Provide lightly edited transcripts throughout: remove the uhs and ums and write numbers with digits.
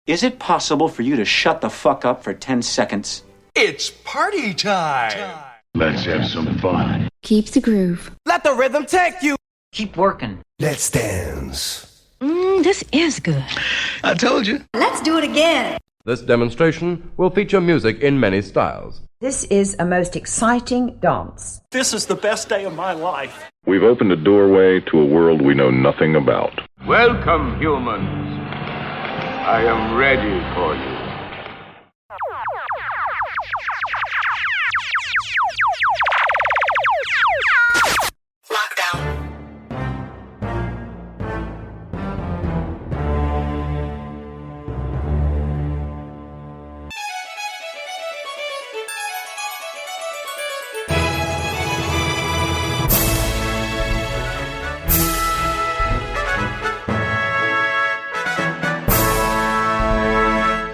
Is it possible for you to shut the fuck up for 10 seconds? It's party time. Let's have some fun. Keep the groove. Let the rhythm take you. Keep working. Let's dance. This is good. I told you. Let's do it again. This demonstration will feature music in many styles. This is a most exciting dance. This is the best day of my life. We've opened a doorway to a world we know nothing about. Welcome, humans. I am ready for you.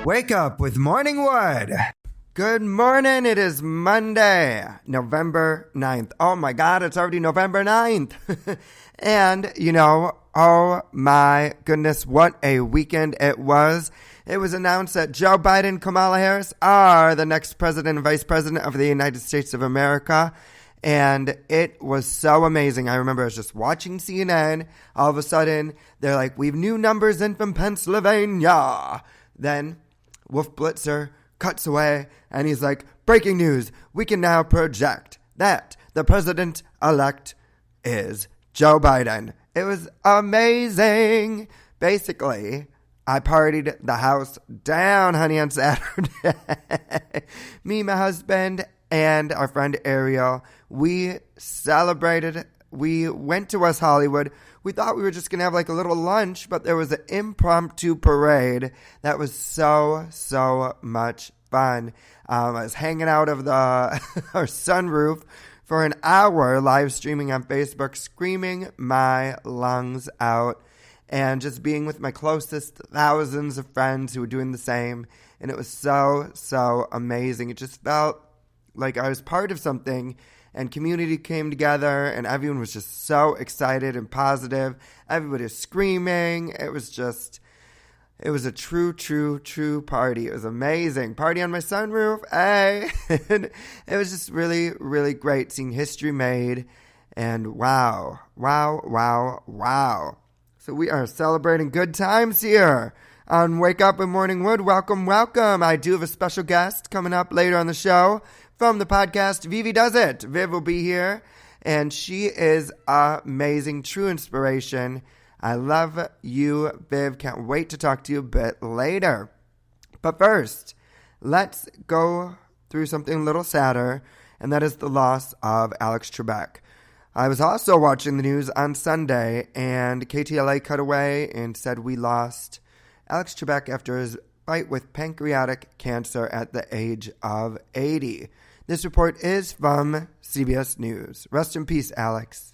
Wake up with Morning Wood. Good morning. It is Monday, November 9th. Oh my God, it's already November 9th. And, oh my goodness, what a weekend it was. It was announced that Joe Biden and Kamala Harris are the next president and vice president of the United States of America. And it was so amazing. I remember I was just watching CNN. All of a sudden, they're like, we've new numbers in from Pennsylvania. Then Wolf Blitzer cuts away, and he's like, breaking news, we can now project that the president-elect is Joe Biden. It was amazing. Basically, I partied the house down, honey, on Saturday. Me, my husband, and our friend Ariel, we celebrated. We went to West Hollywood. We thought we were just going to have like a little lunch, but there was an impromptu parade that was so much fun. I was hanging out of our sunroof for an hour, live streaming on Facebook, screaming my lungs out, and just being with my closest thousands of friends who were doing the same. And it was so amazing. It just felt like I was part of something. And community came together, and everyone was just so excited and positive. Everybody was screaming. It was a true party. It was amazing. Party on my sunroof, hey! And it was just really, really great seeing history made. And wow. So we are celebrating good times here on Wake Up with Morning Wood. Welcome. I do have a special guest coming up later on the show. From the podcast, Vividoesit. Viv will be here, and she is amazing, true inspiration. I love you, Viv. Can't wait to talk to you a bit later. But first, let's go through something a little sadder, and that is the loss of Alex Trebek. I was also watching the news on Sunday, and KTLA cut away and said we lost Alex Trebek after his fight with pancreatic cancer at the age of 80. This report is from CBS News. Rest in peace, Alex.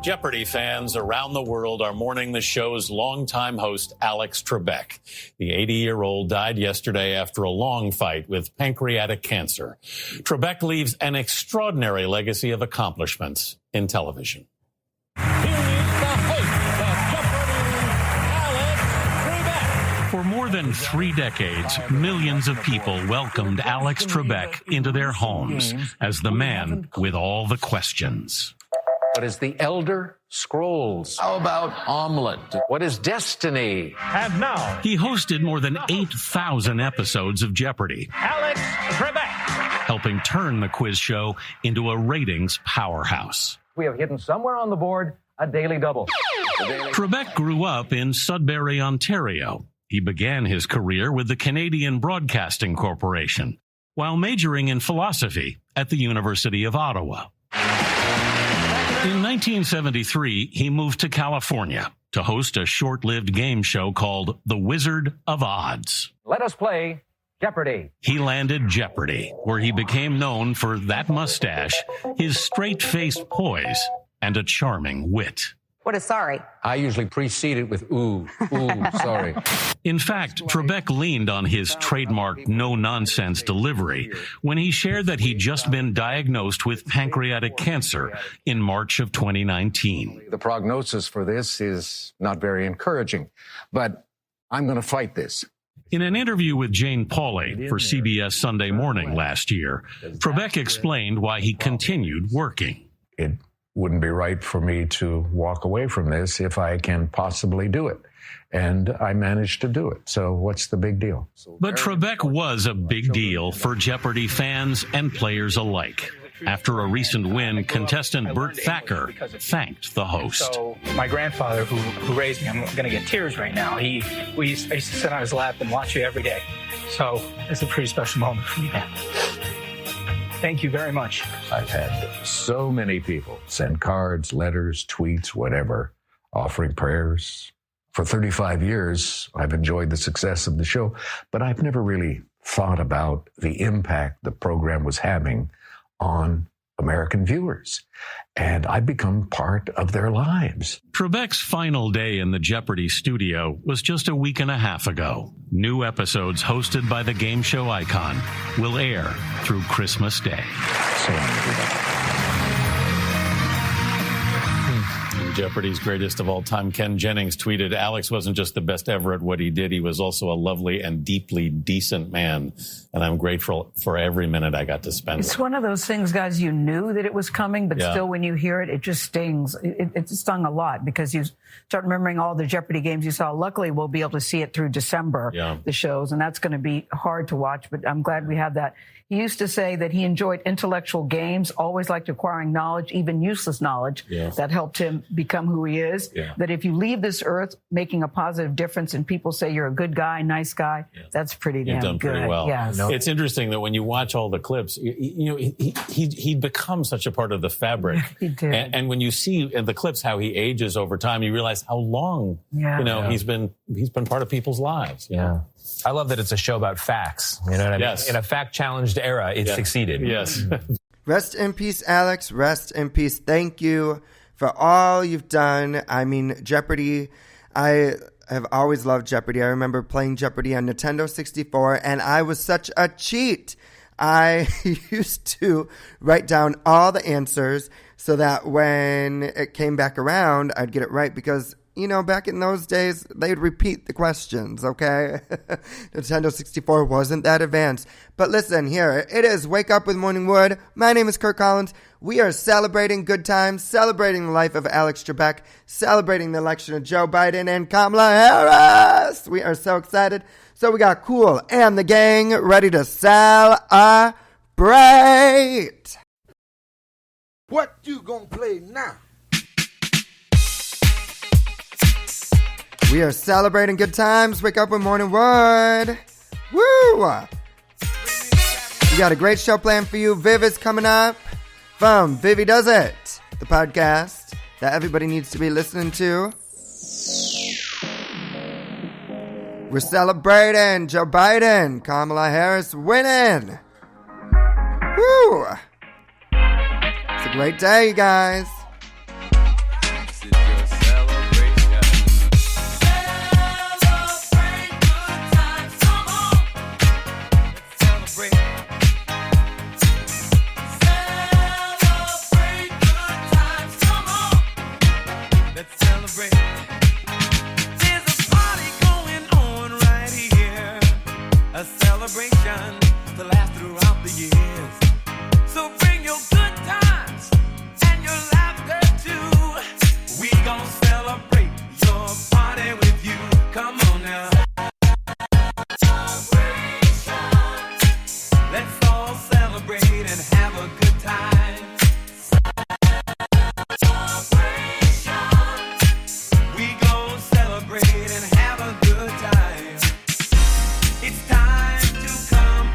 Jeopardy fans around the world are mourning the show's longtime host, Alex Trebek. The 80-year-old died yesterday after a long fight with pancreatic cancer. Trebek leaves an extraordinary legacy of accomplishments in television. For more than 3 decades, millions of people welcomed Alex Trebek into their homes as the man with all the questions. What is the Elder Scrolls? How about omelet? What is destiny? And now, he hosted more than 8,000 episodes of Jeopardy! Alex Trebek, helping turn the quiz show into a ratings powerhouse. We have hidden somewhere on the board a daily double. Trebek grew up in Sudbury, Ontario. He began his career with the Canadian Broadcasting Corporation while majoring in philosophy at the University of Ottawa. In 1973, he moved to California to host a short-lived game show called The Wizard of Odds. Let us play Jeopardy! He landed Jeopardy, where he became known for that mustache, his straight-faced poise, and a charming wit. What is sorry? I usually precede it with ooh, sorry. In fact, Trebek leaned on his trademark no-nonsense delivery when he shared that he'd just been diagnosed with pancreatic cancer in March of 2019. The prognosis for this is not very encouraging, but I'm going to fight this. In an interview with Jane Pauley for CBS Sunday Morning last year, Trebek explained why he continued working. It wouldn't be right for me to walk away from this if I can possibly do it. And I managed to do it. So what's the big deal? But Trebek was a big deal for Jeopardy fans and players alike. After a recent win, contestant Bert Thacker thanked the host. So my grandfather, who raised me, I'm going to get tears right now. I used to sit on his lap and watch you every day. So it's a pretty special moment for me. Thank you very much. I've had so many people send cards, letters, tweets, whatever, offering prayers. For 35 years, I've enjoyed the success of the show, but I've never really thought about the impact the program was having on American viewers. And I've become part of their lives. Trebek's final day in the Jeopardy studio was just a week and a half ago. New episodes hosted by the game show icon will air through Christmas Day. Jeopardy's greatest of all time, Ken Jennings, tweeted, Alex wasn't just the best ever at what he did, he was also a lovely and deeply decent man. And I'm grateful for every minute I got to spend. It's one of those things, guys, you knew that it was coming, but still when you hear it, it just stings. It stung a lot because you start remembering all the Jeopardy games you saw. Luckily, we'll be able to see it through December, the shows, and that's going to be hard to watch, but I'm glad we have that. He used to say that he enjoyed intellectual games, always liked acquiring knowledge, even useless knowledge that helped him become who he is. That if you leave this earth making a positive difference and people say you're a good guy, nice guy, that's pretty damn You've done good. pretty well. Yes. It's interesting that when you watch all the clips, he'd become such a part of the fabric. He did. And when you see in the clips how he ages over time, you realize how long he's been part of people's lives. I love that it's a show about facts. You know what I mean? Yes. In a fact-challenged era, it succeeded. Yes. Rest in peace, Alex. Rest in peace. Thank you for all you've done. I mean, Jeopardy, I have always loved Jeopardy. I remember playing Jeopardy on Nintendo 64, and I was such a cheat. I used to write down all the answers so that when it came back around, I'd get it right because, you know, back in those days, they'd repeat the questions, okay? Nintendo 64 wasn't that advanced. But listen, here, it is Wake Up with Morning Wood. My name is Kirk Collins. We are celebrating good times, celebrating the life of Alex Trebek, celebrating the election of Joe Biden and Kamala Harris. We are so excited. So we got Cool and the gang ready to celebrate. What you gonna play now? We are celebrating good times. Wake up with Morning Wood. Woo! We got a great show planned for you. Viv is coming up from Vividoesit, the podcast that everybody needs to be listening to. We're celebrating Joe Biden, Kamala Harris winning. Woo! It's a great day, you guys. Celebration to last throughout the years. So bring your good times and your laughter too. We gon' celebrate your party with you. Come on now. Let's all celebrate and have a good time. We gon' celebrate and have a good time. It's time to come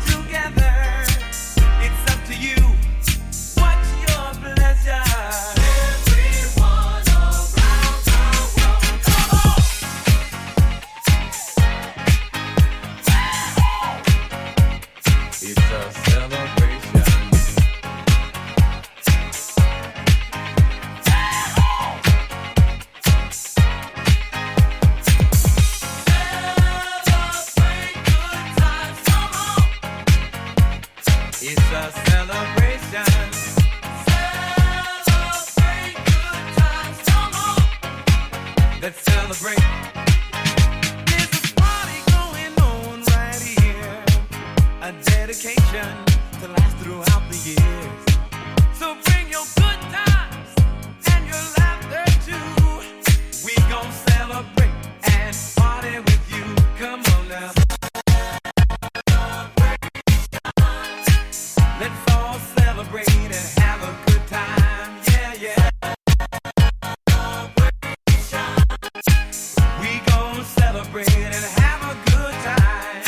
celebrate and have a good time.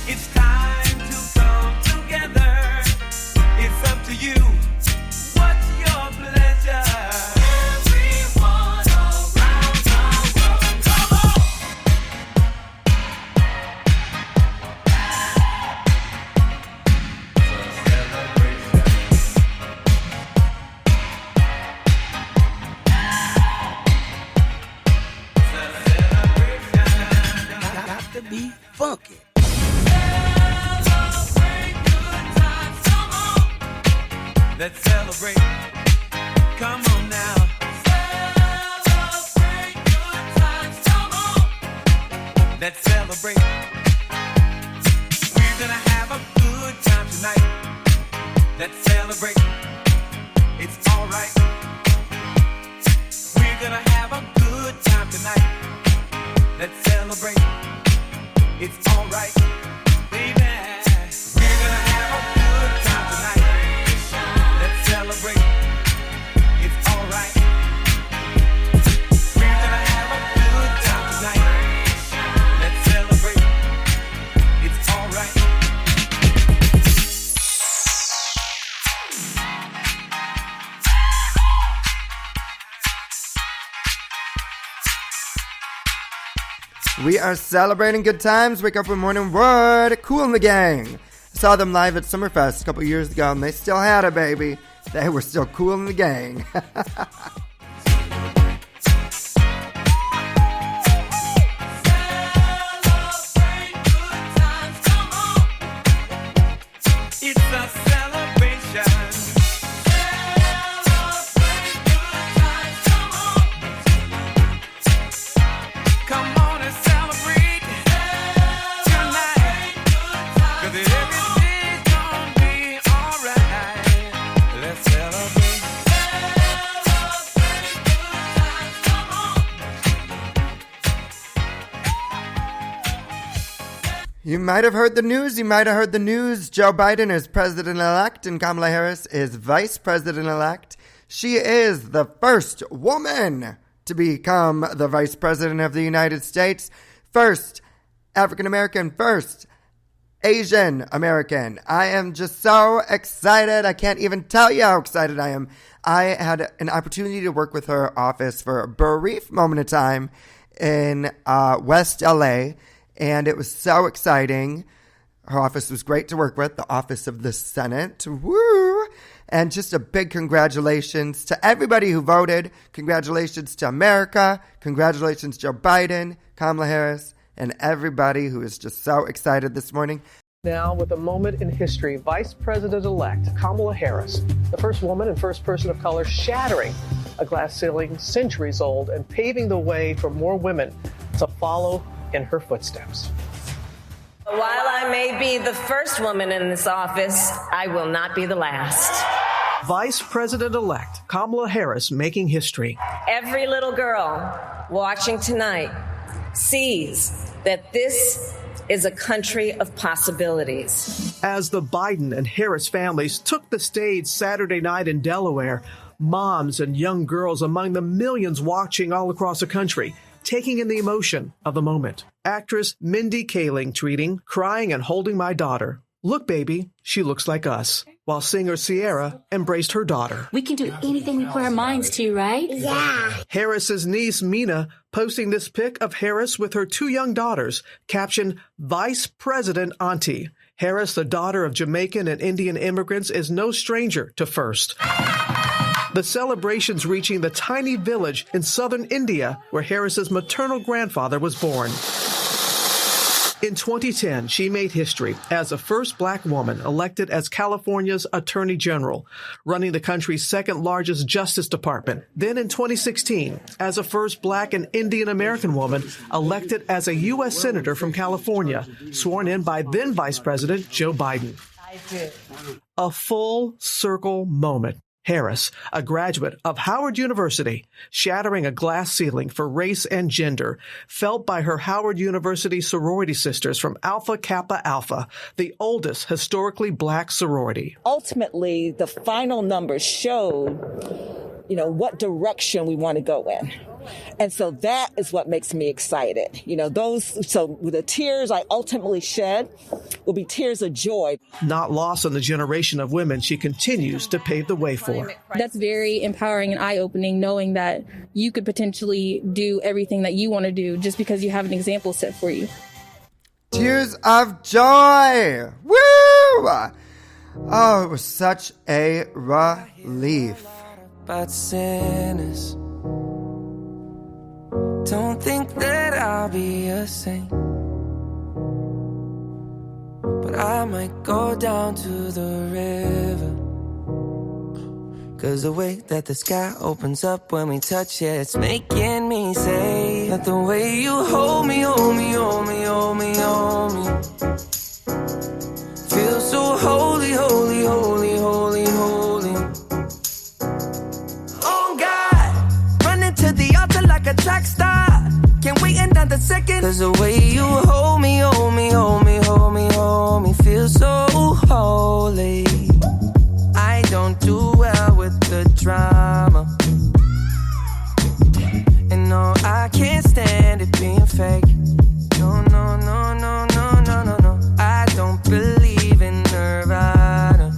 It's time to come together. It's up to you. What's your pleasure? Everyone around the world, come on. Got to be funky. Let's celebrate. Come on now. Celebrate good times. Come on. Let's celebrate. We're gonna have a good time tonight. Let's celebrate. It's alright. We're gonna have a good time tonight. Let's celebrate. It's alright. Baby. We're gonna have a good time tonight. Let's celebrate. It's alright. We're gonna have a good time tonight. Let's celebrate. It's alright. We are celebrating good times. Wake up with Morning Wood. Cool in the Gang. I saw them live at Summerfest a couple years ago, and they still had it, baby. They were still cool in the gang. It's a celebration. Come on and celebrate tonight. 'Cause everything's gonna be alright. Let's celebrate. You might have heard the news. Joe Biden is president-elect and Kamala Harris is vice president-elect. She is the first woman to become the vice president of the United States. First African-American, first Asian American. I am just so excited. I can't even tell you how excited I am. I had an opportunity to work with her office for a brief moment of time in West LA, and it was so exciting. Her office was great to work with, the office of the Senate. Woo! And just a big congratulations to everybody who voted. Congratulations to America. Congratulations, Joe Biden, Kamala Harris, and everybody who is just so excited this morning. Now, with a moment in history, Vice President-elect Kamala Harris, the first woman and first person of color shattering a glass ceiling centuries old and paving the way for more women to follow in her footsteps. While I may be the first woman in this office, I will not be the last. Vice President-elect Kamala Harris making history. Every little girl watching tonight sees that this is a country of possibilities. As the Biden and Harris families took the stage Saturday night in Delaware, moms and young girls among the millions watching all across the country, taking in the emotion of the moment. Actress Mindy Kaling tweeting, "Crying and holding my daughter. Look, baby, she looks like us." While singer Sierra embraced her daughter. We can do anything we put our minds to, right? Yeah. Harris's niece Mina posting this pic of Harris with her two young daughters, captioned, "Vice President Auntie." Harris, the daughter of Jamaican and Indian immigrants, is no stranger to first. The celebrations reaching the tiny village in southern India where Harris's maternal grandfather was born. In 2010, she made history as the first black woman elected as California's Attorney General, running the country's second largest Justice Department. Then in 2016, as the first black and Indian American woman elected as a U.S. Senator from California, sworn in by then Vice President Joe Biden. A full circle moment. Harris, a graduate of Howard University, shattering a glass ceiling for race and gender, felt by her Howard University sorority sisters from Alpha Kappa Alpha, the oldest historically black sorority. Ultimately, the final numbers showed what direction we want to go in. And so that is what makes me excited. So the tears I ultimately shed will be tears of joy. Not lost on the generation of women she continues to pave the way for. That's very empowering and eye-opening, knowing that you could potentially do everything that you want to do just because you have an example set for you. Tears of joy! Woo! Oh, it was such a relief. About sinners. Don't think that I'll be a saint, but I might go down to the river. 'Cause the way that the sky opens up when we touch it, it's making me say that the way you hold me, hold me, hold me, hold me, hold me, feels so holy, holy, holy, holy, holy. Oh God, running to the altar like a track star. Can't wait another second. 'Cause the way you hold me, hold me, hold me, hold me, hold me, feels so holy. I don't do well with the drama, and no, I can't stand it being fake. No, no, no, no, no, no, no, no. I don't believe in Nirvana,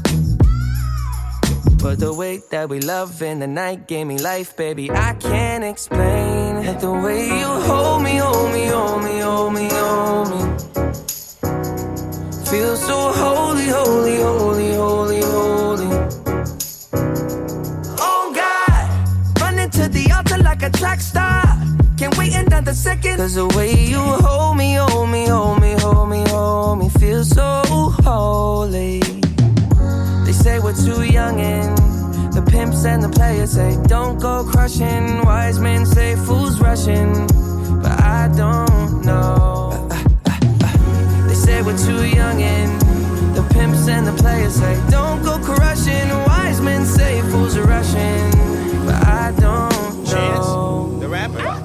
but the way that we love in the night gave me life, baby. I can't explain it. The way you hold me, hold me, hold me, hold me, hold me, feels so holy, holy, holy, holy, holy. Oh God, running to the altar like a track star. Can't wait another second. 'Cause the way you hold me, hold me, hold me, hold me, hold me, feels so holy. They say we're too young and the pimps and the players say don't go crushing. Wise men say fools rushing, but I don't know. They say we're too young and the pimps and the players say don't go crushing. Wise men say fools are rushing, but I don't know. Chance, the rapper.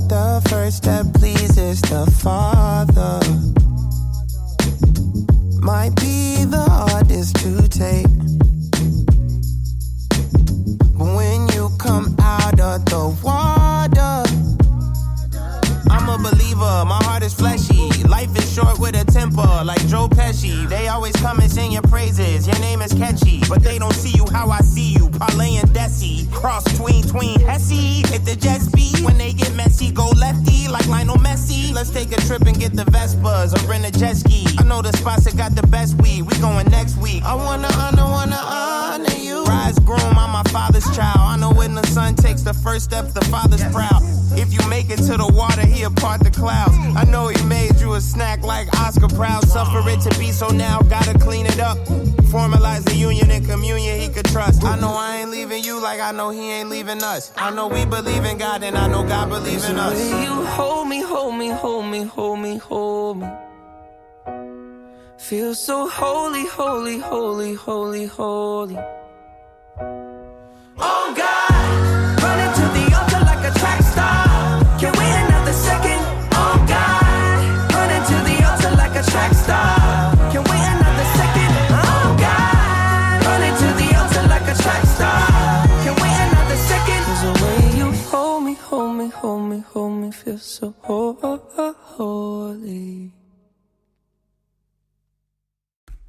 The first that pleases the Father might be the hardest to take. But when you come out of the water, I'm a believer, my heart is fleshy. Life is short with a temper, like Joe Pesci. They always come and sing your praises, your name is catchy, but they don't see you how I see you. Parlay and Desi, cross tween Hesse. Hit the jet speed, when they get messy, go lefty, like Lionel Messi. Let's take a trip and get the Vespas, or rent a jet ski. I know the spots that got the best weed, we going next week. I wanna honor you. Rise groom, I'm my father's child. I know when the son takes the first step, the father's proud. If you make it to the water, he'll part the clouds. I know he made you a snack like Oscar Proud. Suffer it to be, so now gotta clean it up. Formalize the union and communion he could trust. I know I ain't leaving you like I know he ain't leaving us. I know we believe in God and I know God believes in us. You hold me, hold me, hold me, hold me, hold me, feel so holy, holy, holy, holy, holy. Oh God, running to the altar like a track star. Can't wait another second. Oh God, running to the altar like a track star. Can't wait another second. Oh God, running to the altar like a track star. Can't wait another second. 'Cause the way you hold me, hold me, hold me, hold me, feel so holy.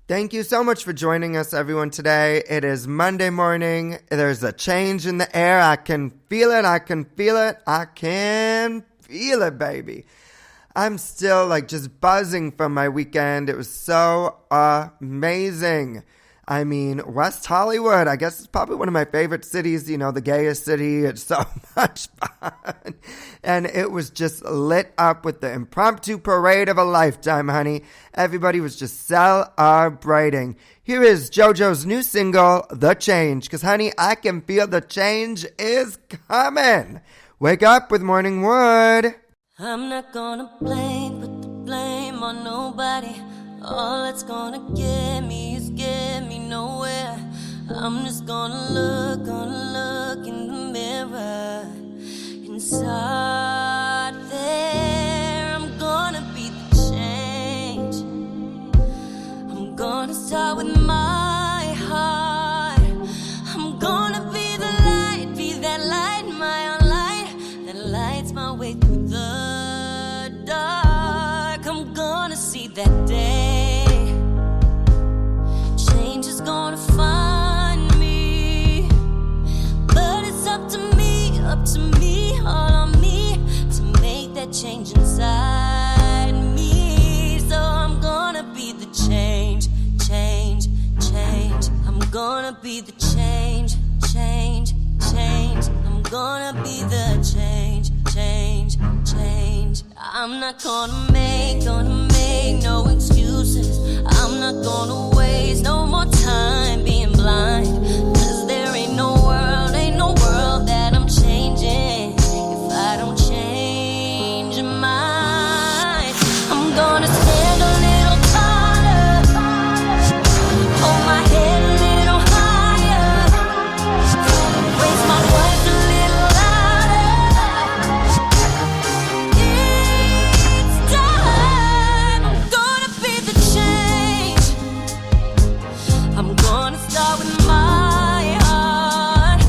Thank you so much for joining us, everyone, today. It is Monday morning. There's a change in the air. I can feel it. I can feel it. I can feel it, baby. I'm still just buzzing from my weekend. It was so amazing. I mean, West Hollywood, I guess it's probably one of my favorite cities, the gayest city. It's so much fun. And it was just lit up with the impromptu parade of a lifetime, honey. Everybody was just celebrating. Here is JoJo's new single, The Change. Because, honey, I can feel the change is coming. Wake up with Morning Wood. I'm not gonna put the blame on nobody. All it's gonna get me is get me nowhere. I'm just gonna look in the mirror. Inside there, I'm gonna be the change. I'm gonna start with my heart. I'm gonna be the light, be that I'm gonna see that day. Change is gonna find me, but it's up to me, all on me, to make that change inside me. So I'm gonna be the change. I'm gonna be the change. I'm gonna be the change. I'm not gonna make no excuses. I'm not gonna waste no more time being blind. 'Cause there ain't no world that I'm changing if I don't change my mind. I'm gonna stand a little taller, hold my head a little higher, raise my voice a little louder. Each time I'm gonna be the change. I'm gonna start with my heart.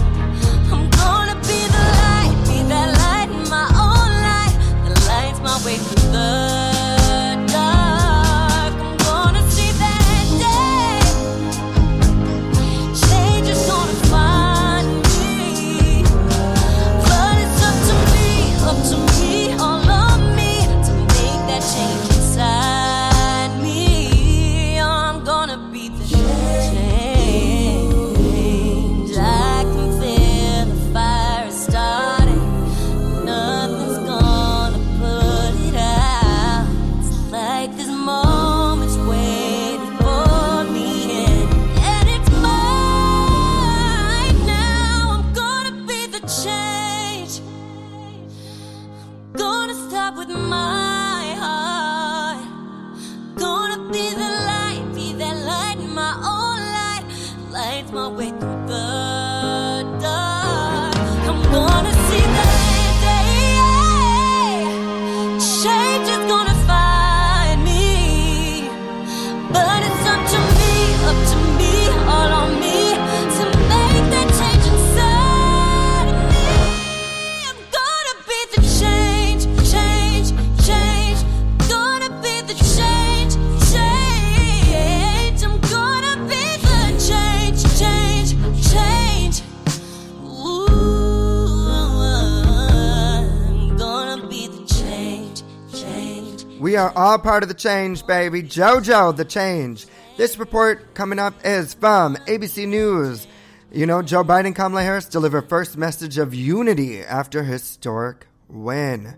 I'm gonna be the light, be that light in my own light that lights my way through the dark. I'm gonna see that day. Change is gonna find me, but it's up to me, all on me, to make that change inside me. I'm gonna be the change. I can feel the fire starting. Nothing's gonna put it out. It's like this moment's waiting for me, and it's mine now. I'm gonna be the change. Gonna stop with my heart. Gonna be the light, be that light in my own light, lights my way through the dark. I'm gonna see that day. Change is gonna find me, but it's up to me, all on me, to make that change inside of me. I'm gonna be the change. Gonna be the change. I'm gonna be the change. Ooh, I'm gonna be the change. We are all part of the change, baby. JoJo, the change. This report coming up is from ABC News. You know, Joe Biden and Kamala Harris deliver first message of unity after historic win.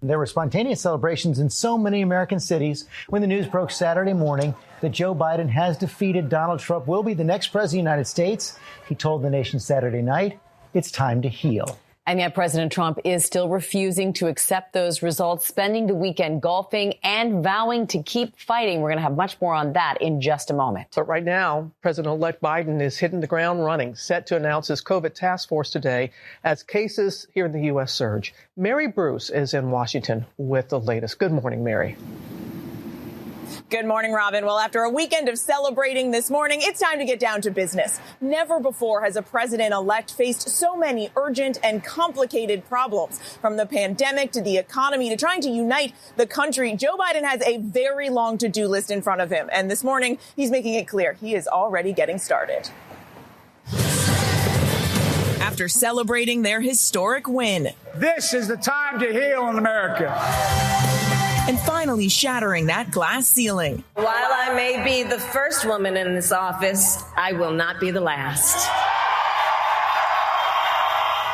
There were spontaneous celebrations in so many American cities when the news broke Saturday morning that Joe Biden has defeated Donald Trump, will be the next president of the United States. He told the nation Saturday night, it's time to heal. And yet President Trump is still refusing to accept those results, spending the weekend golfing and vowing to keep fighting. We're going to have much more on that in just a moment. But right now, President-elect Biden is hitting the ground running, set to announce his COVID task force today as cases here in the U.S. surge. Mary Bruce is in Washington with the latest. Good morning, Mary. Good morning, Robin. Well, after a weekend of celebrating this morning, it's time to get down to business. Never before has a president-elect faced so many urgent and complicated problems. From the pandemic to the economy to trying to unite the country, Joe Biden has a very long to-do list in front of him. And this morning, he's making it clear he is already getting started. After celebrating their historic win. This is the time to heal in America. And finally shattering that glass ceiling. While I may be the first woman in this office, I will not be the last.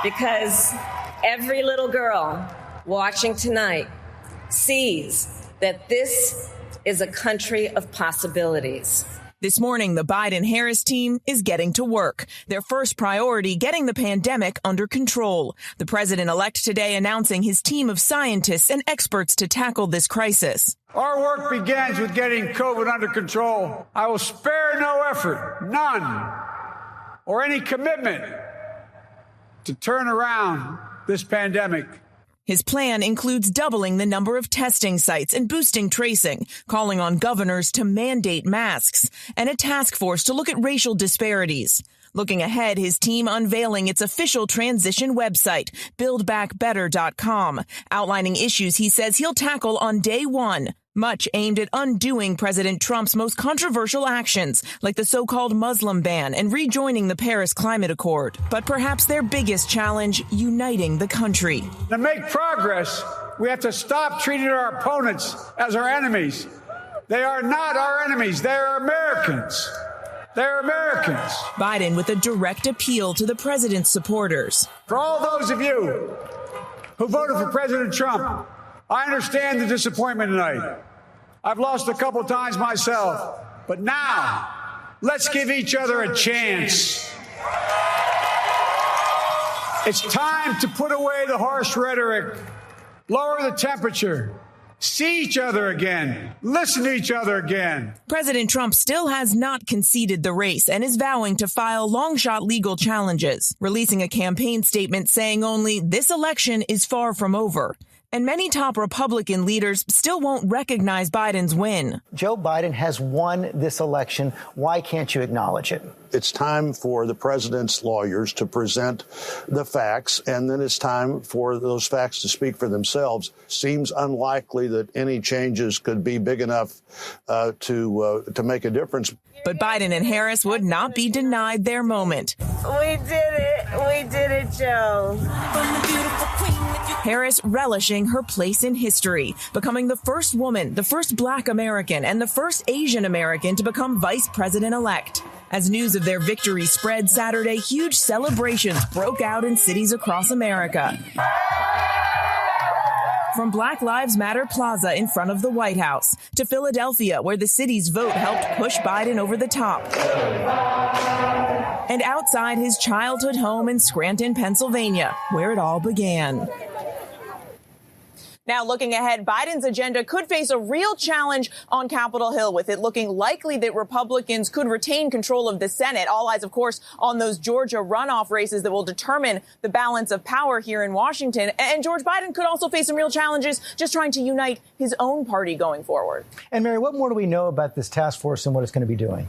Because every little girl watching tonight sees that this is a country of possibilities. This morning, the Biden-Harris team is getting to work. Their first priority, getting the pandemic under control. The president-elect today announcing his team of scientists and experts to tackle this crisis. Our work begins with getting COVID under control. I will spare no effort, none, or any commitment to turn around this pandemic. His plan includes doubling the number of testing sites and boosting tracing, calling on governors to mandate masks, and a task force to look at racial disparities. Looking ahead, his team unveiling its official transition website, buildbackbetter.com, outlining issues he says he'll tackle on day one. much aimed at undoing President Trump's most controversial actions, like the so-called Muslim ban and rejoining the Paris Climate Accord. But perhaps their biggest challenge, uniting the country. To make progress, we have to stop treating our opponents as our enemies. They are not our enemies. They are Americans. They're Americans. Biden with a direct appeal to the president's supporters. For all those of you who voted for President Trump, I understand the disappointment tonight. I've lost a couple times myself, but now let's give each other a chance. It's time to put away the harsh rhetoric, lower the temperature, see each other again, listen to each other again. President Trump still has not conceded the race and is vowing to file long-shot legal challenges, releasing a campaign statement saying only this election is far from over. And many top Republican leaders still won't recognize Biden's win. Joe Biden has won this election. Why can't you acknowledge it? It's time for the president's lawyers to present the facts, and then it's time for those facts to speak for themselves. Seems unlikely that any changes could be big enough to make a difference. But Biden and Harris would not be denied their moment. We did it. We did it, Joe. Harris relishing her place in history, becoming the first woman, the first Black American, and the first Asian American to become vice president-elect. As news of their victory spread Saturday, huge celebrations broke out in cities across America. From Black Lives Matter Plaza in front of the White House to Philadelphia, where the city's vote helped push Biden over the top. And outside his childhood home in Scranton, Pennsylvania, where it all began. Now, looking ahead, Biden's agenda could face a real challenge on Capitol Hill, with it looking likely that Republicans could retain control of the Senate. All eyes, of course, on those Georgia runoff races that will determine the balance of power here in Washington. And George Biden could also face some real challenges just trying to unite his own party going forward. And Mary, what more do we know about this task force and what it's going to be doing?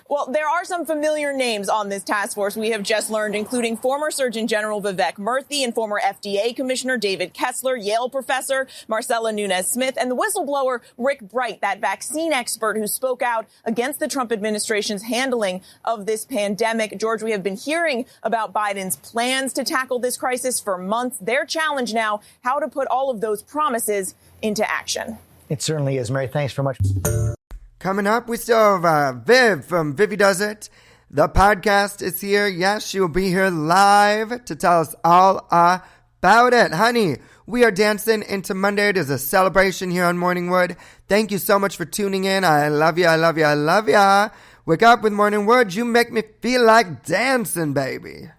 Well, there are some familiar names on this task force we have just learned, including former Surgeon General Vivek Murthy and former FDA Commissioner David Kessler, Yale professor Marcella Nunez-Smith, and the whistleblower Rick Bright, that vaccine expert who spoke out against the Trump administration's handling of this pandemic. George, we have been hearing about Biden's plans to tackle this crisis for months. Their challenge now, how to put all of those promises into action. It certainly is. Mary, thanks very much. Coming up, we still have Viv from Vividoesit. The podcast is here. Yes, she will be here live to tell us all about it. Honey, we are dancing into Monday. It is a celebration here on Morningwood. Thank you so much for tuning in. I love you. I love you. I love you. Wake up with Morningwood. You make me feel like dancing, baby.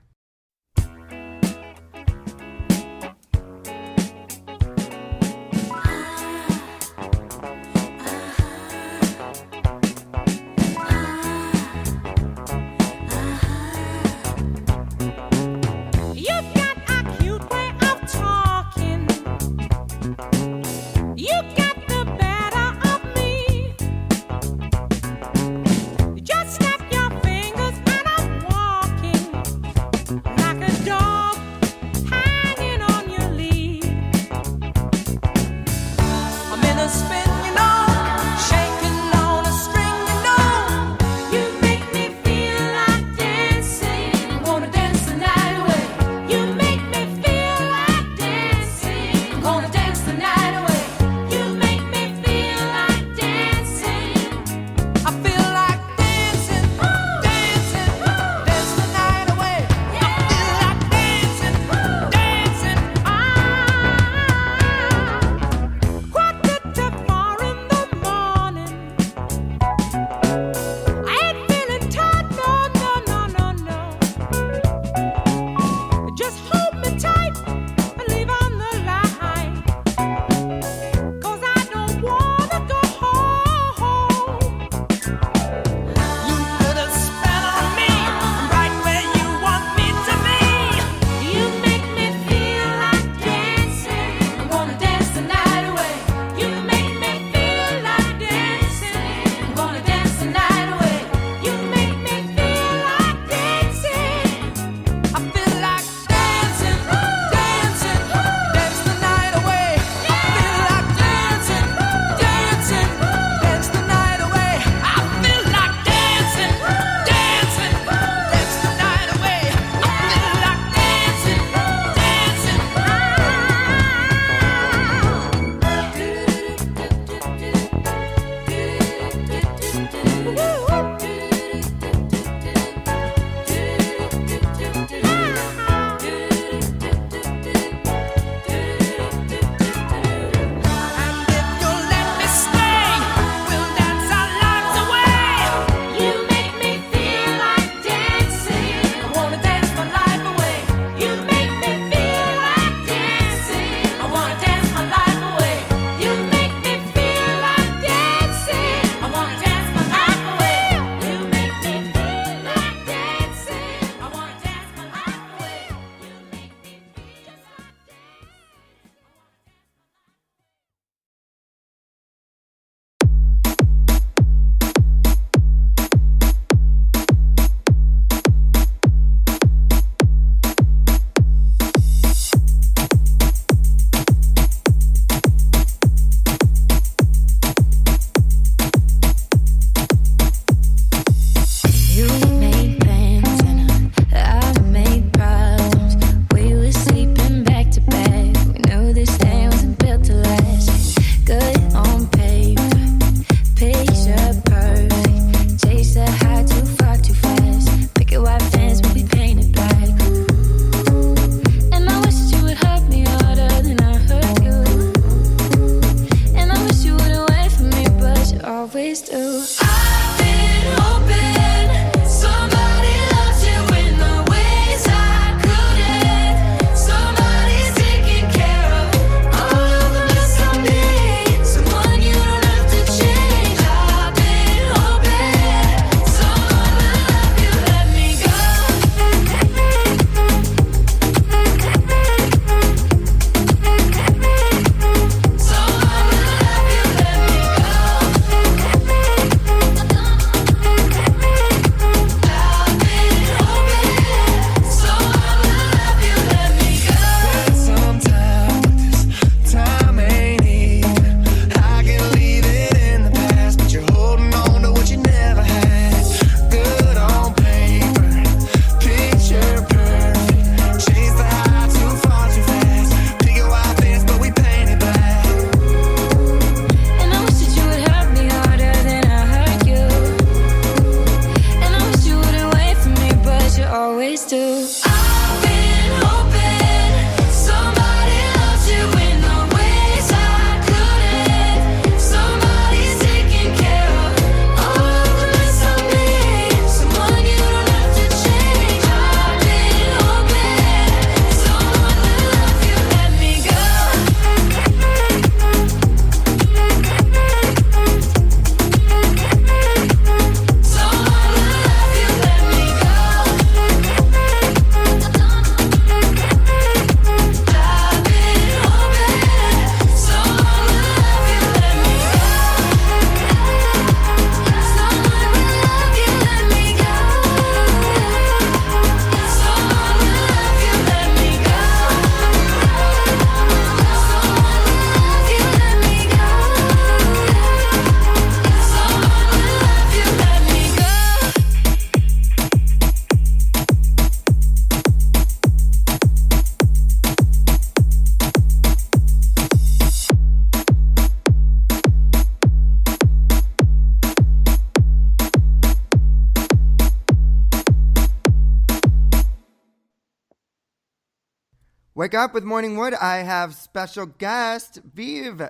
Wake up with Morning Wood. I have special guest, Viv.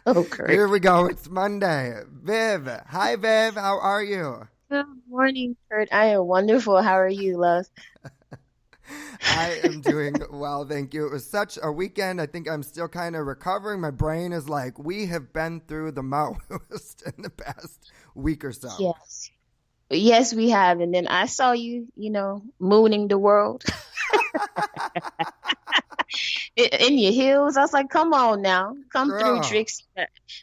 Okay. Here we go. It's Monday. Viv. Hi, Viv. How are you? Good morning, Kurt. I am wonderful. How are you, love? I am doing well, thank you. It was such a weekend. I think I'm still kind of recovering. My brain is like, we have been through the most in the past week or so. Yes. Yes, we have. And then I saw you, mooning the world in your heels. I was like, come on now. Come through, Trixie.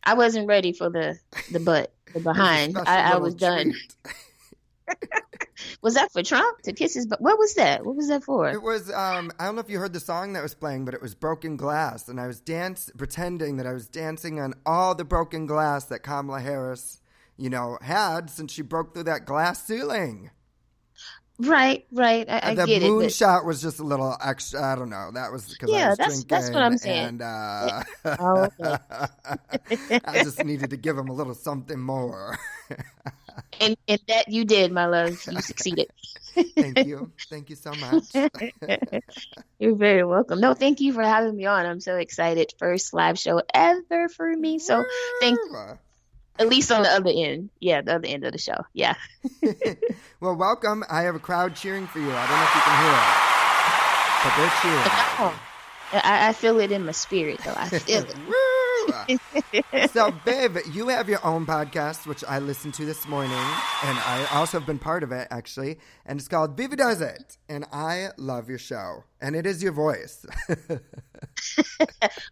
I wasn't ready for the butt, the behind. I was done. Was that for Trump to kiss his butt? What was that? What was that for? It was, I don't know if you heard the song that was playing, but it was Broken Glass. And I was pretending that I was dancing on all the broken glass that Kamala Harris, had since she broke through that glass ceiling. Right. I the get it. The moonshot was just a little extra. I don't know. That was because I was drinking. That's what I'm saying. And okay. I just needed to give him a little something more. and that you did, my love. You succeeded. Thank you. Thank you so much. You're very welcome. No, thank you for having me on. I'm so excited. First live show ever for me. So thank you. At least on the other end. Yeah, the other end of the show. Yeah. Well, welcome. I have a crowd cheering for you. I don't know if you can hear it, but they're cheering. I feel it in my spirit, though. I feel it. So, Viv, you have your own podcast, which I listened to this morning, and I also have been part of it, actually, and it's called Vividoesit, and I love your show, and it is your voice.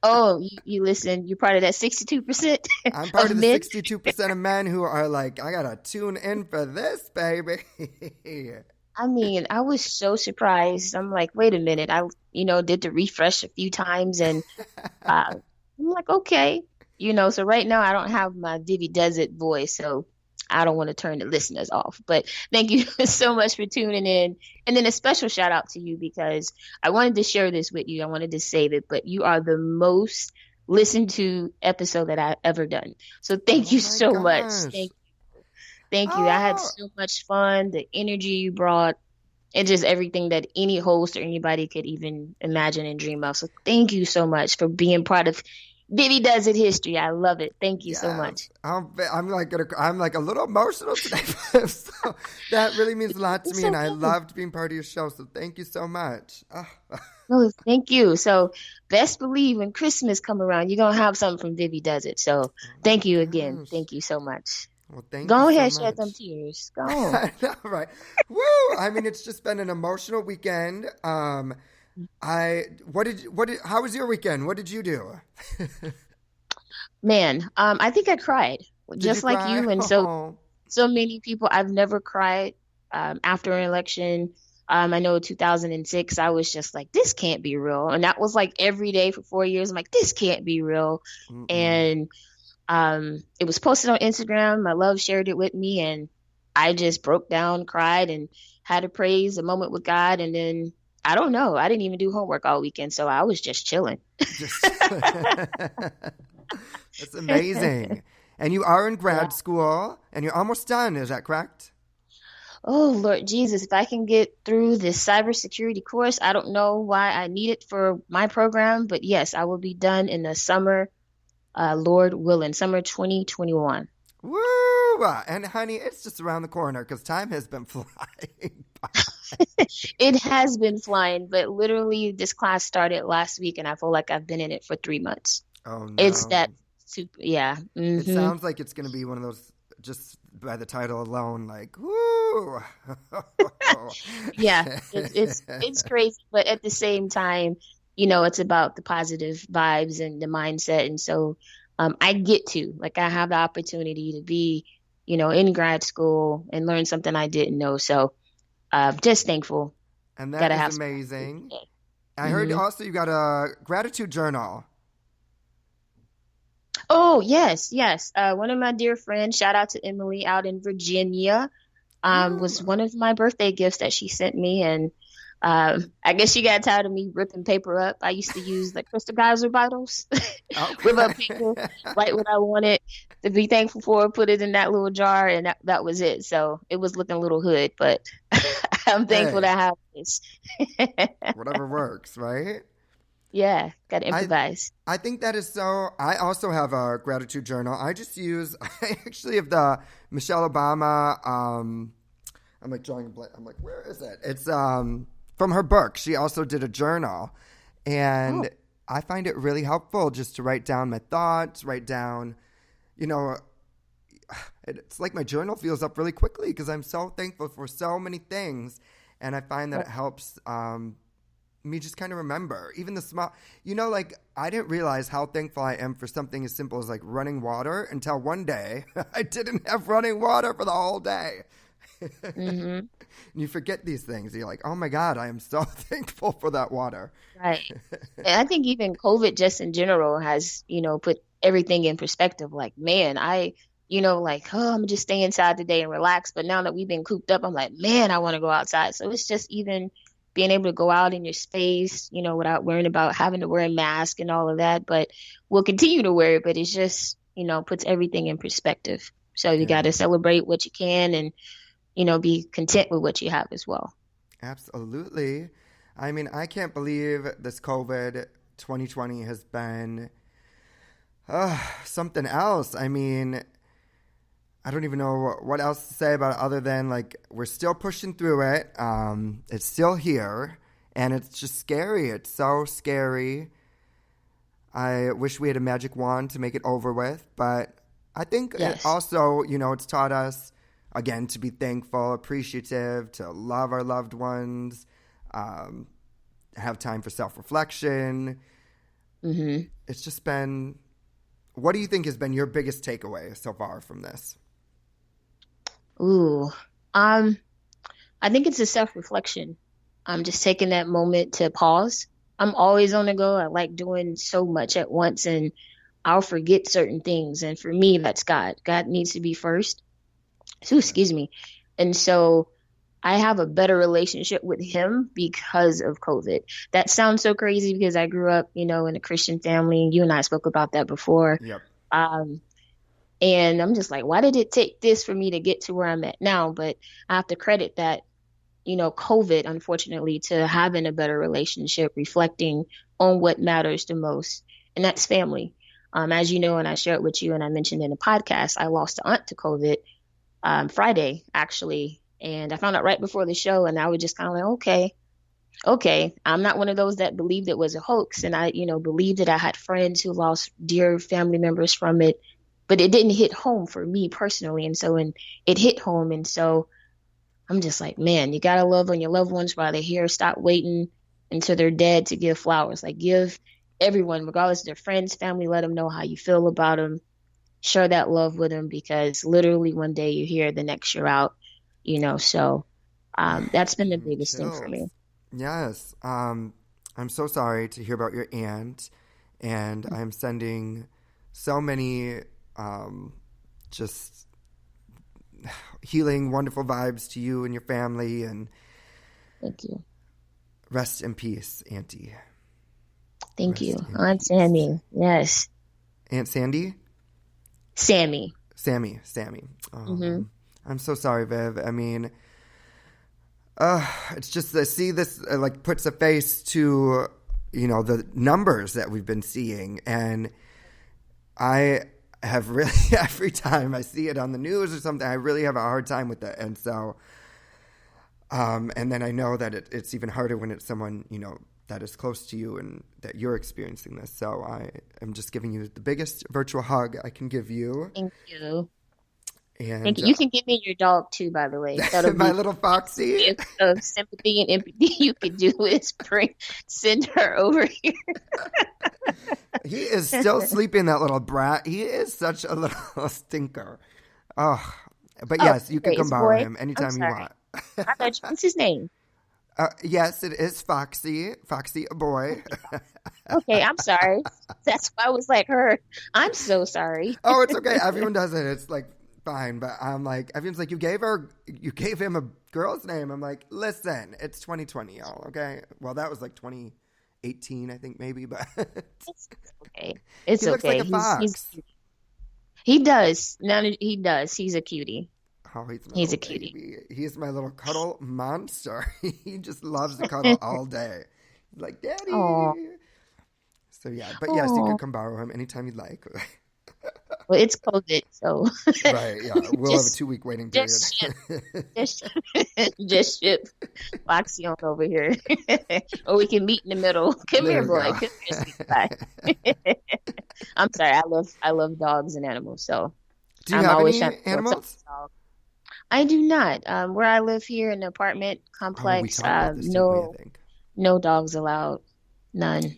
Oh, you listen, you're part of that 62%? I'm part of the 62% of men who are like, I gotta tune in for this, baby. I mean, I was so surprised. I'm like, wait a minute. I, did the refresh a few times, and I'm like, okay. So right now I don't have my Vividoesit voice, so I don't want to turn the listeners off. But thank you so much for tuning in. And then a special shout out to you, because I wanted to share this with you. I wanted to save it, but you are the most listened to episode that I've ever done. So thank you so much. Thank you. I had so much fun. The energy you brought, and just everything that any host or anybody could even imagine and dream of. So thank you so much for being part of Vividoesit history. I love it. Thank you so much. I'm like a little emotional today. So that really means a lot to me, and I loved being part of your show. So thank you so much. Oh, thank you. So best believe when Christmas come around, you're gonna have something from Vividoesit. So thank you again. Thank you so much. Well, thank Go you ahead, so shed much. some tears. Go on. Right. Woo! I mean, it's just been an emotional weekend. How was your weekend? What did you do? Man, I think I cried just like cry? you, and so many people. I've never cried after an election. I know 2006, I was just like, this can't be real, and that was like every day for 4 years. I'm like, this can't be real, and it was posted on Instagram. My love shared it with me, and I just broke down, cried, and had to praise a moment with God, and then. I don't know. I didn't even do homework all weekend, so I was just chilling. That's amazing. And you are in grad school, and you're almost done. Is that correct? Oh, Lord Jesus. If I can get through this cybersecurity course, I don't know why I need it for my program, but yes, I will be done in the summer, Lord willing, summer 2021. Woo! And honey, it's just around the corner because time has been flying by. It has been flying, but literally this class started last week, and I feel like I've been in it for 3 months. Oh, no. It's that super, yeah. It sounds like it's going to be one of those, just by the title alone, like, woo! Yeah, it's crazy, but at the same time, it's about the positive vibes and the mindset, and so I get to, I have the opportunity to be, in grad school and learn something I didn't know, so just thankful. And that is amazing. I heard also you got a gratitude journal. Oh, yes. One of my dear friends, shout out to Emily out in Virginia, was one of my birthday gifts that she sent me. And I guess she got tired of me ripping paper up. I used to use the Crystal Geyser bottles, rip up paper, write what I wanted to be thankful for, put it in that little jar, and that was it. So it was looking a little hood, but I'm thankful to have this. Whatever works, right? Yeah, got to improvise. I think that is so. I also have a gratitude journal. I actually have the Michelle Obama. I'm like drawing a blank. I'm like, where is it? It's from her book. She also did a journal, and I find it really helpful just to write down my thoughts, write down, it's like my journal fills up really quickly because I'm so thankful for so many things, and I find that it helps me just kind of remember even the small, I didn't realize how thankful I am for something as simple as like running water until one day I didn't have running water for the whole day. Mm-hmm. And you forget these things. You're like, oh my God, I am so thankful for that water. Right. And I think even COVID just in general has, put everything in perspective. Like, man, I'm just stay inside today and relax. But now that we've been cooped up, I'm like, man, I want to go outside. So it's just even being able to go out in your space, without worrying about having to wear a mask and all of that. But we'll continue to wear it, but it's just, puts everything in perspective. So you got to celebrate what you can and, be content with what you have as well. Absolutely. I mean, I can't believe this COVID 2020 has been something else. I mean, I don't even know what else to say about it other than, like, we're still pushing through it. It's still here, and it's just scary. It's so scary. I wish we had a magic wand to make it over with, but I think it also, it's taught us, again, to be thankful, appreciative, to love our loved ones, have time for self-reflection. Mm-hmm. It's just been... What do you think has been your biggest takeaway so far from this? Ooh, I think it's a self-reflection. I'm just taking that moment to pause. I'm always on the go. I like doing so much at once, and I'll forget certain things. And for me, that's God. God needs to be first. So, excuse me. And so I have a better relationship with him because of COVID. That sounds so crazy because I grew up, in a Christian family. You and I spoke about that before. Yep. And I'm just like, why did it take this for me to get to where I'm at now? But I have to credit that, COVID, unfortunately, to having a better relationship, reflecting on what matters the most. And that's family. As you know, and I shared with you and I mentioned in the podcast, I lost an aunt to COVID Friday, actually. And I found out right before the show, and I was just kind of like, okay. I'm not one of those that believed it was a hoax. And I, believed that I had friends who lost dear family members from it, but it didn't hit home for me personally. And so it hit home. And so I'm just like, man, you got to love on your loved ones while they're here. Stop waiting until they're dead to give flowers. Like, give everyone, regardless of their friends, family, let them know how you feel about them. Share that love with them, because literally one day you're here, the next you're out. So that's been the biggest thing for me. Yes. I'm so sorry to hear about your aunt, and I'm sending so many just healing, wonderful vibes to you and your family, and thank you. Rest in peace, Auntie. Thank you. Aunt Sammy. Yes. Aunt Sandy? Sammy. Mm-hmm. I'm so sorry, Viv. I mean, it's just to see this puts a face to, the numbers that we've been seeing. And I have really, every time I see it on the news or something, I really have a hard time with it. And so, and then I know that it's even harder when it's someone, that is close to you and that you're experiencing this. So I am just giving you the biggest virtual hug I can give you. Thank you. And thank you. You can give me your dog too, by the way. My little Foxy. Of sympathy and empathy you could do is send her over here. He is still sleeping, that little brat. He is such a little stinker. Oh, but yes, you can come borrow him anytime you want. What's his name? Yes, it is Foxy. Foxy, a boy. Okay, I'm sorry. That's why I was like her. I'm so sorry. Oh, it's okay. Everyone does it. It's like fine. But I'm like, everyone's like, you gave him a girl's name. I'm like, listen, it's 2020, y'all. Okay. Well, that was like 2018, I think maybe, but It's okay. It's he looks okay. like a fox. He does. He does. He's a cutie. Oh, He's a cutie. Baby. He's my little cuddle monster. He just loves to cuddle all day. He's like, Daddy. Aww. So yeah, but yes, you could come borrow him anytime you'd like. Well, it's COVID, so right. Yeah, we'll have a 2-week waiting period. Just ship Foxy on over here, or we can meet in the middle. Come here, boy. Come here, sweetie pie. I'm sorry. I love dogs and animals. So do you have any animals? I do not. Where I live here in the apartment complex, no dogs allowed. None.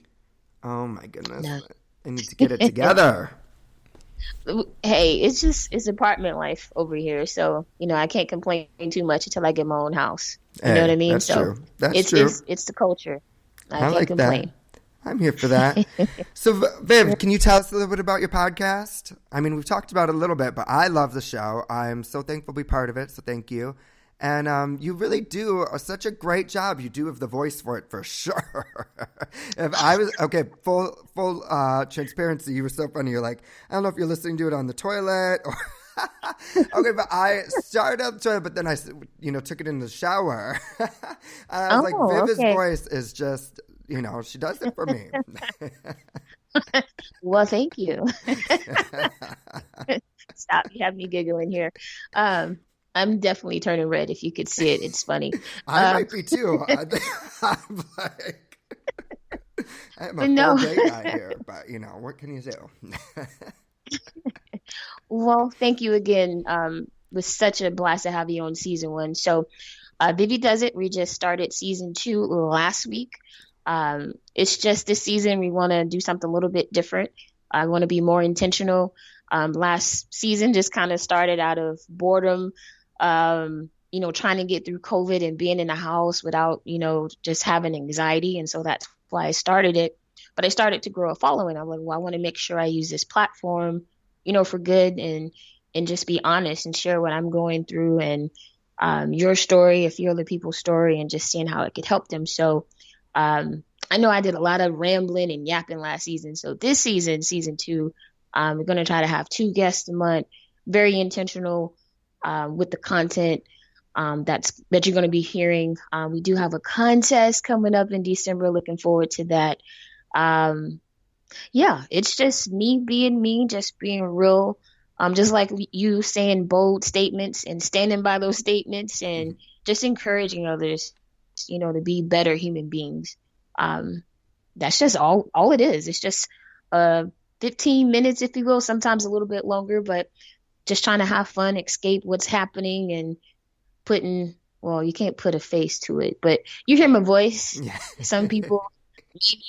Oh my goodness! None. I need to get it together. Hey, it's apartment life over here, so I can't complain too much until I get my own house. You know what I mean? That's true. That's true. It's the culture. I can't like complain. That. I'm here for that. So, Viv, can you tell us a little bit about your podcast? I mean, we've talked about it a little bit, but I love the show. I'm so thankful to be part of it, so thank you. And you really do such a great job. You do have the voice for it, for sure. If I was full transparency, you were so funny. You're like, I don't know if you're listening to it on the toilet or. Okay, but I started up the toilet, but then I, took it in the shower. I was like, Viv's voice is just, she does it for me. Well, thank you. Stop! You have me giggling here. I'm definitely turning red. If you could see it, it's funny. I might be too. I'm like, I'm a full gay guy here, but what can you do? Well, thank you again. It was such a blast to have you on season 1. So, Vividoesit, we just started season 2 last week. It's just this season we want to do something a little bit different. I want to be more intentional. Last season just kind of started out of boredom. Trying to get through COVID and being in the house without, just having anxiety. And so that's why I started it. But I started to grow a following. I'm like, well, I want to make sure I use this platform, for good and just be honest and share what I'm going through and your story, a few other people's story, and just seeing how it could help them. So I know I did a lot of rambling and yapping last season. So this season, season 2, we're going to try to have 2 guests a month, very intentional with the content that you're going to be hearing. We do have a contest coming up in December. Looking forward to that. It's just me being me, just being real. Just like you saying bold statements and standing by those statements and just encouraging others, to be better human beings. That's just all it is. It's just 15 minutes, if you will, sometimes a little bit longer, but just trying to have fun, escape what's happening and you can't put a face to it, but you hear my voice. Some people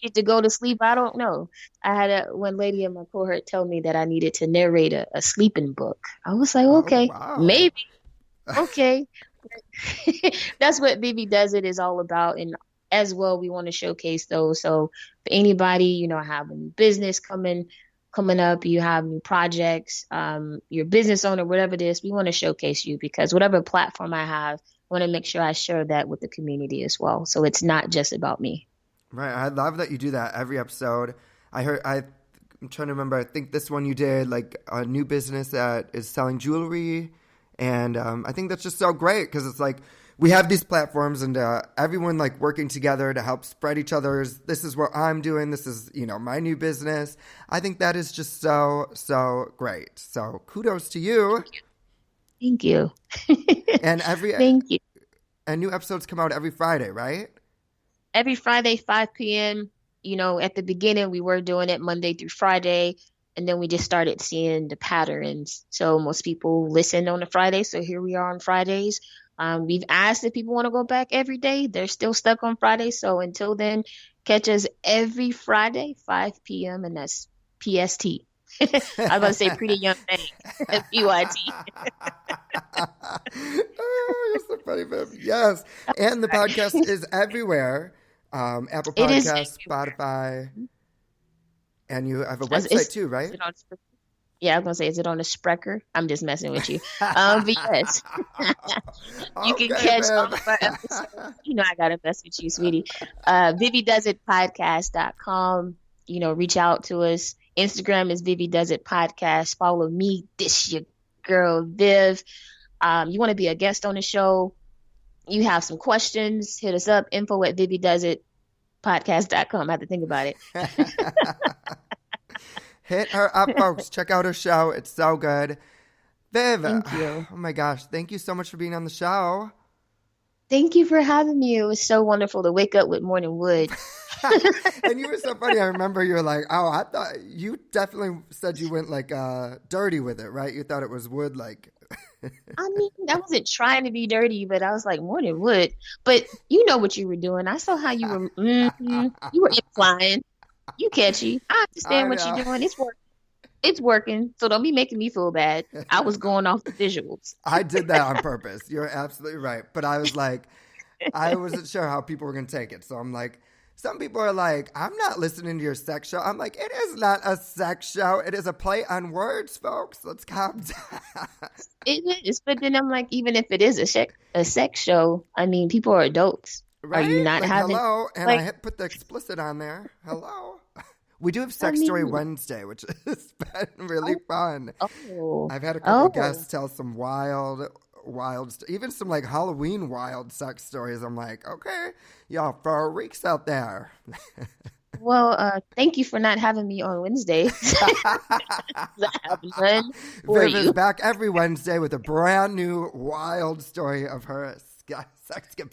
need to go to sleep. I don't know. I had one lady in my cohort tell me that I needed to narrate a sleeping book. I was like, okay, maybe. Okay. That's what Vividoesit is all about. And as well, we want to showcase those. So for anybody, have a new business coming up, you have new projects, your business owner, whatever it is, we want to showcase you because whatever platform I have, I want to make sure I share that with the community as well. So it's not just about me. Right. I love that you do that every episode. I'm trying to remember. I think this one you did like a new business that is selling jewelry. And I think that's just so great because it's like we have these platforms and everyone like working together to help spread each other's. This is what I'm doing. This is, my new business. I think that is just so, so great. So kudos to you. Thank you. And thank you. And new episodes come out every Friday, right? Every Friday, 5 p.m. At the beginning, we were doing it Monday through Friday. And then we just started seeing the patterns. So most people listen on a Friday. So here we are on Fridays. We've asked if people want to go back every day. They're still stuck on Friday. So until then, catch us every Friday, 5 p.m. And that's PST. I was going to say pretty young thing. PYT. Oh, you're so funny, Viv. Yes. And the podcast is everywhere. Apple Podcasts, Spotify. And you have a website too, right? Yeah, I was gonna say, is it on the Sprecher? I'm just messing with you. But yes, you can catch all of our episodes. You know, I gotta mess with you, sweetie. Vividoesitpodcast.com. You know, reach out to us. Instagram is Vivi Does It Podcast. Follow me. This your girl, Viv. You want to be a guest on the show? You have some questions? Hit us up. info@vividoesitpodcast.com. I have to think about it. Hit her up, folks. Check out her show. It's so good. Viv. Thank you. Oh my gosh. Thank you so much for being on the show. Thank you for having me. It was so wonderful to wake up with morning wood. And you were so funny. I remember you were like, oh, I thought you definitely said you went like dirty with it, right? You thought it was wood like. I mean, I wasn't trying to be dirty, but I was like, morning wood. But you know what you were doing. I saw how you were, you were implying. You catchy. I understand what you're doing. It's working. It's working. So don't be making me feel bad. I was going off the visuals. I did that on purpose. You're absolutely right. But I was like, I wasn't sure how people were going to take it. So I'm like, some people are like, I'm not listening to your sex show. I'm like, it is not a sex show. It is a play on words, folks. Let's calm down. It is. But then I'm like, even if it is a sex show, I mean, people are adults. Right? Are you not like, having? Hello, and like, I put the explicit on there. Hello. We do have Sex Story Wednesday, which has been really fun. Oh. I've had a couple guests tell some wild, even some like Halloween wild sex stories. I'm like, okay, y'all freaks out there. Well, thank you for not having me on Wednesday. I have none for Viv you. is back every Wednesday with a brand new wild story of her sexcapade.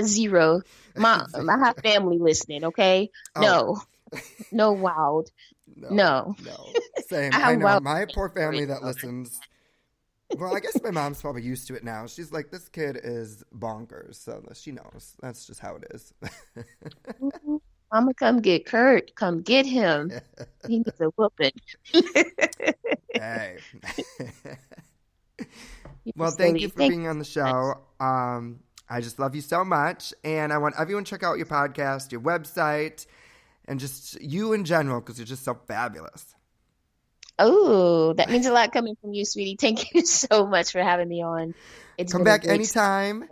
Zero. I have family listening, okay? No. No wild. No. Same. I know. My poor family that listens. Well, I guess my mom's probably used to it now. She's like, this kid is bonkers. So she knows. That's just how it is. Mama, come get Kurt. Come get him. He needs a whooping. Hey. Well, thank you for being on the show. I just love you so much. And I want everyone to check out your podcast, your website, and just you in general, because you're just so fabulous. Oh, that means a lot coming from you, sweetie. Thank you so much for having me on. Come back anytime.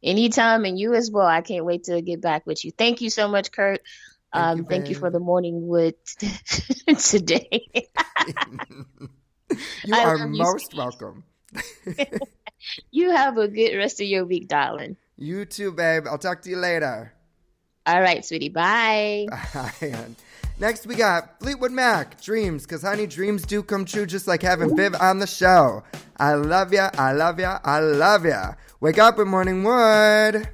Anytime, and you as well. I can't wait to get back with you. Thank you so much, Kurt. Thank you for the morning wood today. You are most welcome. You have a good rest of your week, darling. You too, babe. I'll talk to you later. All right, sweetie. Bye. Bye. Next, we got Fleetwood Mac, Dreams, because, honey, dreams do come true just like having Viv on the show. I love ya, I love ya, I love ya. Wake up with Morning Wood.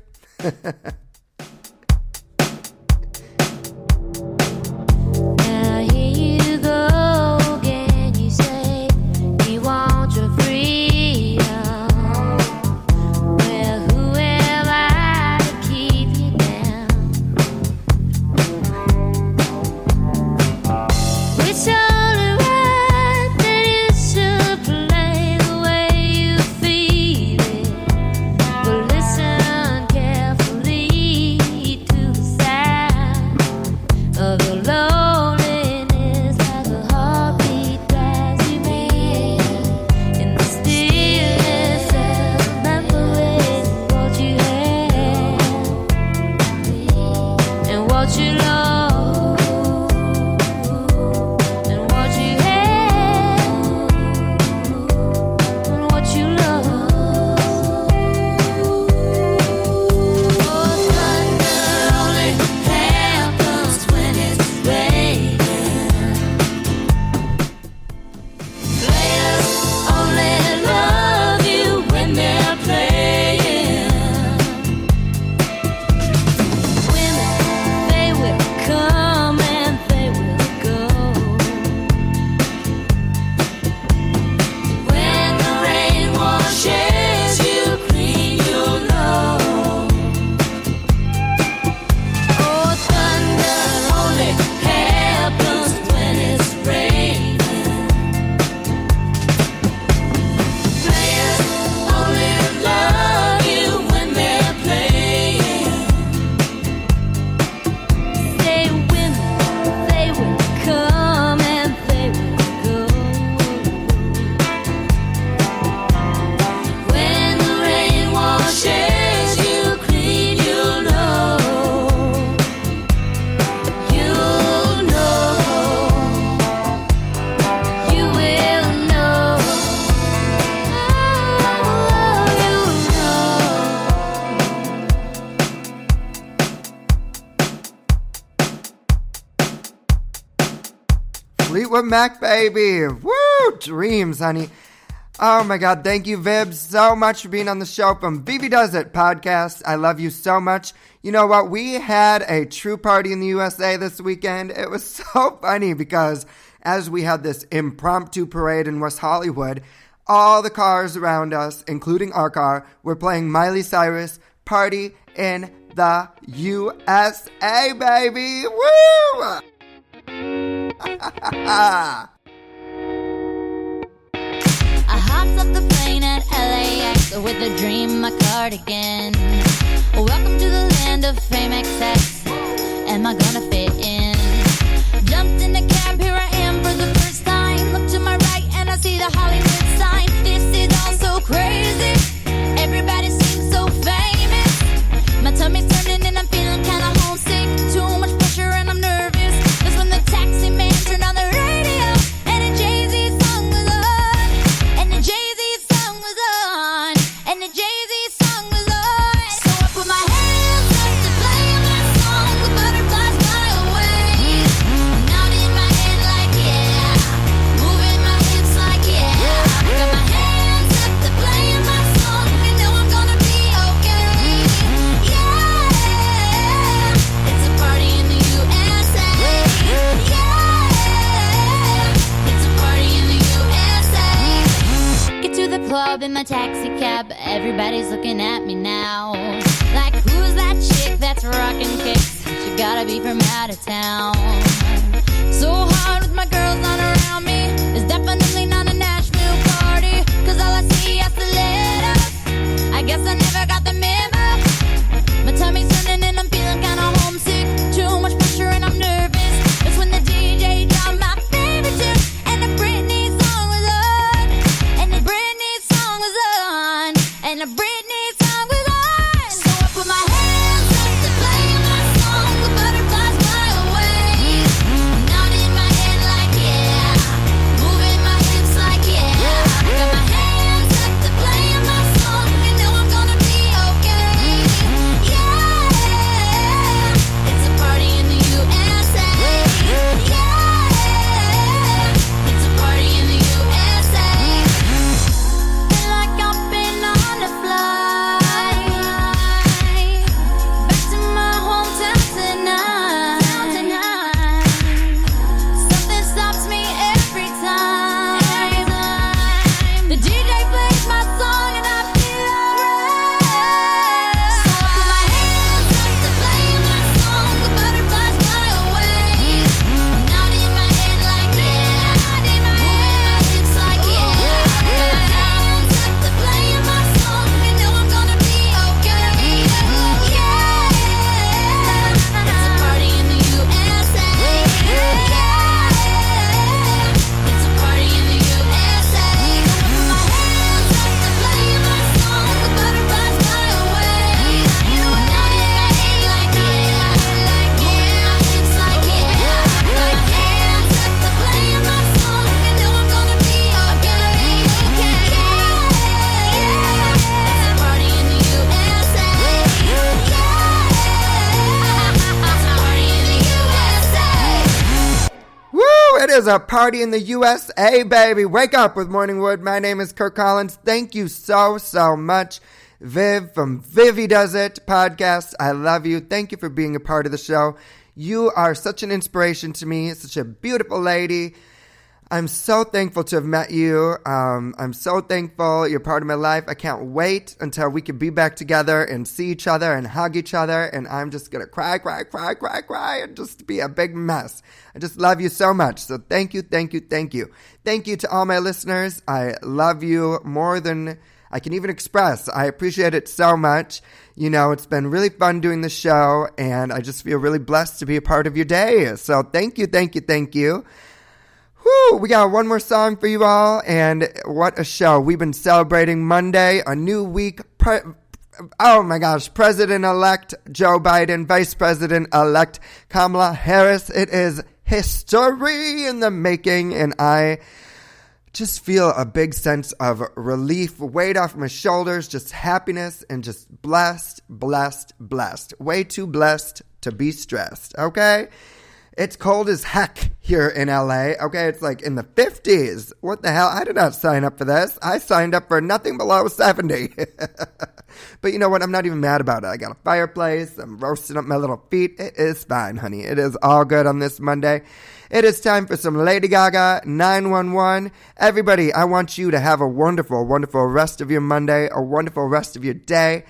Fleetwood Mac, baby. Woo! Dreams, honey. Oh my God, thank you, Viv, so much for being on the show from Vividoesit podcast. I love you so much. You know what? We had a true party in the USA this weekend. It was so funny because as we had this impromptu parade in West Hollywood, all the cars around us, including our car, were playing Miley Cyrus' Party in the USA, baby. Woo! I hopped off the plane at LAX with a dream, my cardigan. Welcome to the land of fame excess. Am I gonna fit in? Jumped in the cab, here I am for the first time. Look to my right and I see the Hollywood sign. This is all so crazy. Everybody seems so famous. My tummy's turning and I'm feeling kinda homesick. Too much pressure and I'm nervous. That's when the taxi man turned on the radio and a Jay-Z song was on. And the Jay-Z song was on. And the Jay-Z song was on. So I put my hands up to play my song. The butterflies fly away. Nodding my head like yeah. Moving my hips like yeah. I got my hands up to play my song. You know I'm gonna be okay. Yeah. It's a party in the USA. Yeah. It's a party in the USA. Get to the club in my taxi cab. Everybody's looking at me now. Like, who's that chick that's rocking kicks? She gotta be from out of town. So hard with my girls on around me. It's definitely not a Nashville party. Cause all I see are stilettos. I guess I never got the memo. My tummy's turning and I'm feeling kinda homesick. Too much pressure and I'm nervous. That's when the DJ dropped my favorite tune. And the Britney song was on. And the Britney song was on. And the Britney song was on. So I put my hands up to play my song. The butterflies fly away. Nodding my head like yeah. Moving my hips like yeah. I got my hands up to play my song. You know I'm gonna be okay. Yeah. It's a party in the USA. Yeah. It's a party in the USA. Feel like I've been on a flight back to my hometown tonight. Something stops me every time. The DJ plays my song and I feel alright. So I put my hands up to play my song. The butterflies fly away. Nodding my head like yeah. Moving my hips like yeah. I got my hands up to play my song. You know I'm gonna be okay. Yeah. It's a party in the USA. Yeah. It's a party in the USA. I put my hands up to play my song. The butterflies fly away. Nodding my head like yeah. Moving my hips like yeah. I got my hands up to play my song. You know I'm gonna be okay. Yeah. It's a party in the USA. Yeah. It's a party in the USA. Woo! It is a party in the USA, baby. Wake up with Morning Wood. My name is Kirk Collins. Thank you so much, Viv from Vividoesit podcast. I love you. Thank you for being a part of the show. You are such an inspiration to me. Such a beautiful lady. I'm so thankful to have met you. I'm so thankful you're part of my life. I can't wait until we can be back together and see each other and hug each other. And I'm just going to cry and just be a big mess. I just love you so much. So thank you. Thank you to all my listeners. I love you more than I can even express. I appreciate it so much. You know, it's been really fun doing the show, and I just feel really blessed to be a part of your day. So thank you. Whew, we got one more song for you all, and what a show. We've been celebrating Monday, a new week. Oh my gosh, President-elect Joe Biden, Vice President-elect Kamala Harris. It is history in the making, and I just feel a big sense of relief, weight off my shoulders, just happiness, and just blessed. Way too blessed to be stressed, okay? It's cold as heck here in LA. Okay, it's like in the 50s. What the hell? I did not sign up for this. I signed up for nothing below 70. But you know what? I'm not even mad about it. I got a fireplace. I'm roasting up my little feet. It is fine, honey. It is all good on this Monday. It is time for some Lady Gaga 911. Everybody, I want you to have a wonderful, wonderful rest of your Monday, a wonderful rest of your day.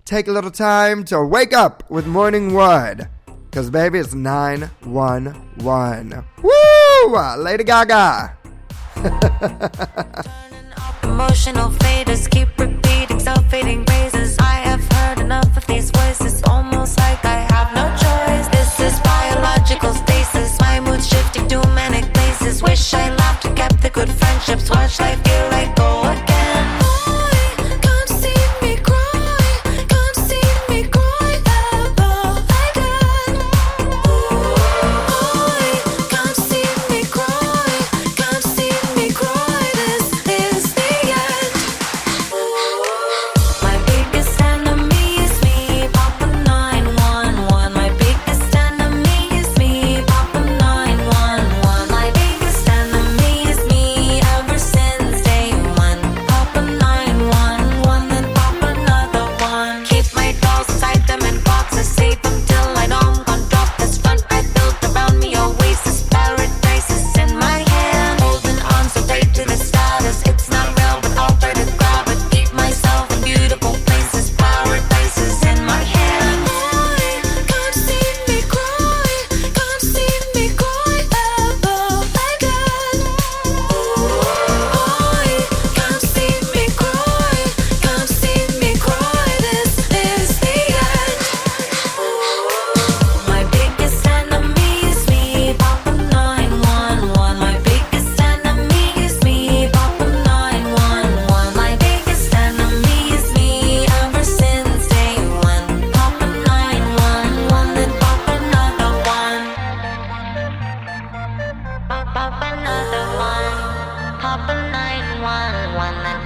Take a little time to wake up with Morning Wood. Because, baby, it's 911. Woo! Lady Gaga. Emotional faders keep repeating self-fading phrases. I have heard enough of these voices, almost like I have no choice. This is biological stasis. My mood's shifting to manic places. Wish I laughed and kept the good friendships. Watch life feel like go again. Pop another one, pop a 911, then